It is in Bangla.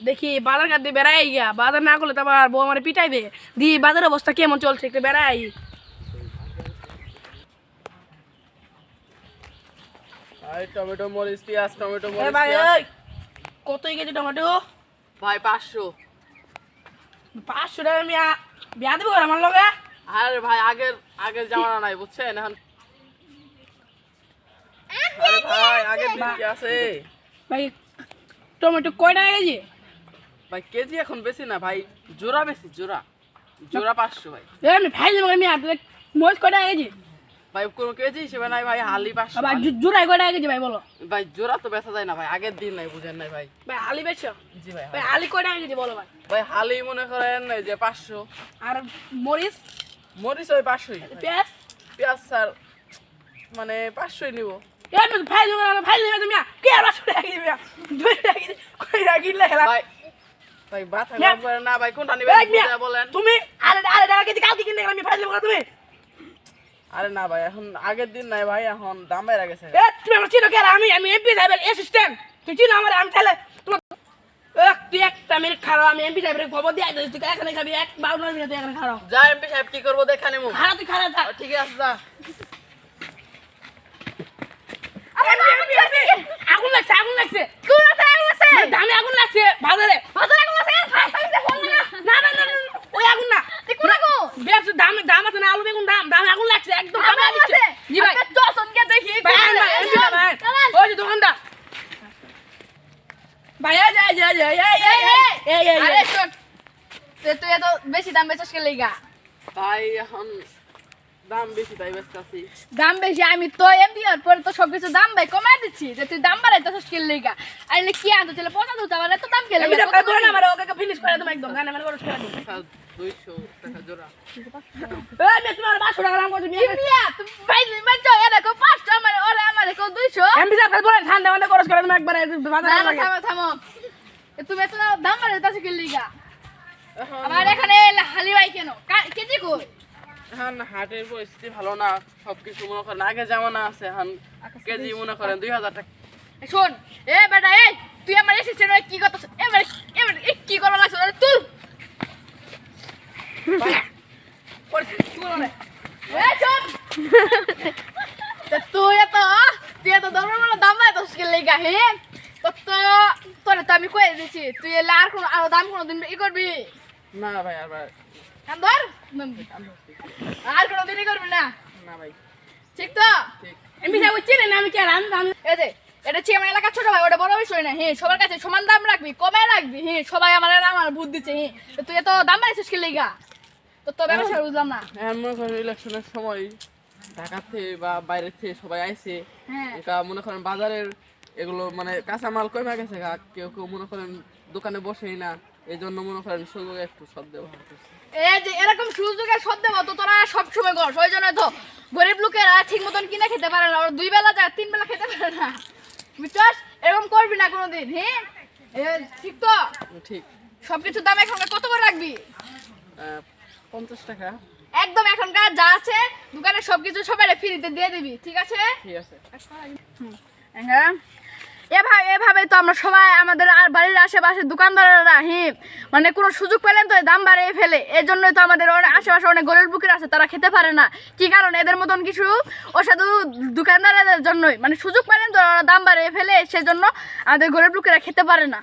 দেখি বাজার ঘাট দিয়ে বেড়াই গিয়া, বাজার না করলে তো আবার বউ আমার পিটাই দে। দি বাজারের অবস্থা কেমন চলছে একটু বেড়াই। টমেটো মরিচ পেঁয়াজ টমেটো মরিচ ভাই পেঁয়াজ। কত কেজি টমেটো? ভাই 500। 500 টাকা মিয়া বিয়া দেবো আমার লগে? আরে ভাই আগের জামানা নাই বুঝছেন এখন। আরে ভাই আগের দিন কি আছে ভাই টমেটো কয় টাকা কেজি? ভাই? কেজি এখন বেশি না ভাই, জোড়া বেশি, জোড়া 500 ভাই। আমি ভাই দেবো মিয়া, মরিচ কয় টাকা কেজি? ভাই কোনো কেজি হিসেবে নাই ভাই, হালি 500। ভাই জোড়াই কয় টাকা কেজি ভাই বলো? ভাই জোড়া তো বেচা যায় না ভাই, আগের দিন নাই বুঝেন নাই ভাই। ভাই আলি বেচছো? জি ভাই। ভাই আলি কয় টাকা কেজি বলো ভাই? ভাই হালি মনে করেন এই যে 500। আর মরিচ? মরিচ ওই 500। পেঁয়াজ? পেঁয়াজ স্যার মানে 500 নিব। ভাই দেবো মিয়া, কে আর 500 টাকা কেজি মিয়া? 2 টাকা কেজি কয় টাকা কিনলে খেলা? ভাই ভাই বাতা গরম করে না ভাই, কোনটা নিবেন বুঝা বলেন। তুমি আরে টাকা কেজি কালকে কিনে গেলাম, আমি ভাই দেবো তুমি। আরে না ভাই এখন আগের দিন নাই ভাই, এখন দাম বেড়ে গেছে। তুমি আমার চিনো কে? আমি এমপি সাহেবের অ্যাসিস্ট্যান্ট, তুই চিনো আমার? আমি তাহলে তুই একটা মিনিট খারাপ, আমি এমপি সাহেবের খবর দিয়ে তুই এখানে খাবি, 1-12 মিনিট তুই এখানে খারাপ। যা এমপি সাহেব কি করবো দেখা নেবো। খারাপ তুই খারাপ থাক। ঠিক আছে যা। আগুন লাগছে দামে আগুন লাগছে বাজারে আগুন লাগছে। না ওই আগুন না, দাম আছে না, আলু বেগুন দামে আগুন লাগছে একদম। জি ভাই ওই যে দোকানদার ভাই তুই এত বেশি দাম বেচাস কে লেগা? ভাই এখন দাম বেশি তাই বেচতাছি। দাম বেশি আমি তো এমনি আর পরে তো সবকিছু দাম ভাই কমাই দিচ্ছি, যে তুই দাম বাড়াইতেছিস কে লেগা? আর কি আনতো ছেলে পচা দুধ আবার এত দাম কে আমি লেগা? তো বলে আমার ওকে ফিনিশ করে দেব একদম, গানে মানে করে দেব। স্যার 200 টাকা জোড়া। এই মে তোমার 500 টাকা দাম করছি কি মিয়া তুমি ভাই ভাই তো এরকম 500 আমার ওরে আমার কো 200। এমপি সাহেব বলেন ঠান্ডা মানে খরচ করে দেব একবার বাজারে না লাগে। থামো তুমি এত দাম বাড়াইতেছিস কে লেগা? এখন আমার এখানে হালি ভাই কেন কেজি কই? এখন হাটের পরিস্থিতি ভালো না, সবকিছু মনে করেন আগে জামানা আছে, এখন কেজি মনে করেন 2000 টাকা। শোন এ বেটা এই তুই আমার এসেছিস কি কথা এবার কি করা লাগছে তুই পরিস্থিতি কি বলে? তুই এত দাম নাই তোর স্কিল লেগা হে তোরে তো আমি কয়ে দিছি তুই এলে আরো দাম কোনোদিন ই করবি না ভাই আর ভাই কাম ধর আর কোনোদিন ই করবি না না ভাই ঠিক তো? ঠিক। এমপি সাহেব চিনেন আমি কে? আমি এই যে এটা হচ্ছে আমার এলাকার ছোট ভাই, ওটা বড় বিষয় না। হ্যাঁ সবার কাছে সমান দাম রাখবি, কমায় রাখবি। হ্যাঁ সবাই আমার বুদ্ধ দিচ্ছে। হ্যাঁ তুই এত দাম বাড়াইছিস কি লেগা? তো ব্যবসা বুঝলাম না। এখন মনে করেন ইলেকশনের সময় ঢাকা থেকে বা বাইরে থেকে সবাই আইছে, হ্যাঁ এটা মনে করেন বাজারের এগুলো মানে কাঁচামাল কমে গেছে, কেউ কেউ মনে করেন দোকানে বসেই না, এই জন্য মনে করেন সুযোগে একটু সদ ব্যবহার করছে। এই যে এরকম সুযোগের সদ্য মতো তোরা সবসময় করস, ওই জন্য তো গরিব লোকেরা ঠিক মতন কিনে খেতে পারে না, ওরা 2 বেলা যায় 3 বেলা খেতে পারে না, বুঝছস? এরকম করবি না কোনোদিন। হ্যাঁ ঠিক তো? ঠিক। সবকিছুর দাম এখন কত করে রাখবি? 50 টাকা। একদম এখনকার যা আছে দোকানে সবকিছু সবাই ফ্রিতে দিয়ে দিবি, ঠিক আছে? ঠিক আছে। হ্যাঁ এভাবে তো আমরা সবাই আমাদের আর বাড়ির আশেপাশে দোকানদাররা মানে কোনো সুযোগ পেলেন তো দাম বাড়িয়ে ফেলে। এর জন্যই তো আমাদের আশেপাশে অনেক গরিব বুকের আছে, তারা খেতে পারে না। কি কারণ? এদের মতন কিছু অসাধু দোকানদারদের জন্যই, মানে সুযোগ পেলেন তো দাম বাড়িয়ে ফেলে, সেজন্য আমাদের গরিব লোকেরা খেতে পারে না।